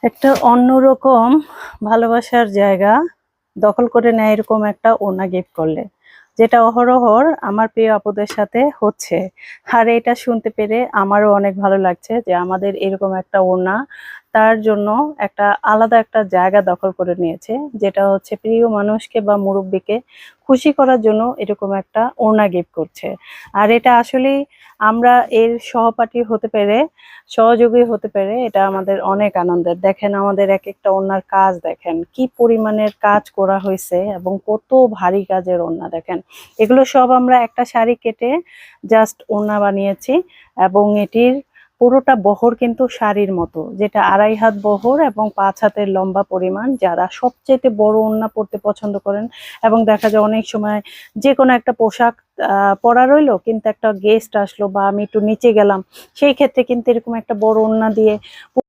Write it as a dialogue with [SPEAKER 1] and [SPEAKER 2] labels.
[SPEAKER 1] একটা অন্যরকম ভালোবাসার জায়গা দখল করে নেয় এরকম একটা ওড়না গিফট করলে, যেটা অহরহর আমার প্রিয় আপুদের সাথে হচ্ছে। আর এটা শুনতে পেরে আমারও অনেক ভালো লাগছে যে আমাদের এরকম একটা ওড়না তার জন্য একটা আলাদা একটা জায়গা দখল করে নিয়েছে, যেটা হচ্ছে প্রিয় মানুষকে বা মুরব্বীকে খুশি করার জন্য এরকম একটা ওড়না গিফট করছে। আর এটা আসলেই আমরা এর সহপাঠী হতে পেরে, সহযোগী হতে পেরে এটা আমাদের অনেক আনন্দের। দেখেন আমাদের এক একটা ওড়নার কাজ, দেখেন কি পরিমাণের কাজ করা হয়েছে এবং কত ভারী কাজের ওড়না। দেখেন এগুলো সব আমরা একটা শাড়ি কেটে জাস্ট ওড়না বানিয়েছি, এবং এটির পুরোটা বহর কিন্তু শাড়ির মতো, যেটা 2.5 হাত বহর এবং 5 হাতের লম্বা পরিমাণ। যারা সবচেয়ে বড় ওড়না পরতে পছন্দ করেন এবং দেখা যায় অনেক সময় যে কোনো একটা পোশাক পরা রইলো, কিন্তু একটা গেস্ট আসলো বা আমি একটু নিচে গেলাম, সেই ক্ষেত্রে কিন্তু এরকম একটা বড় ওড়না দিয়ে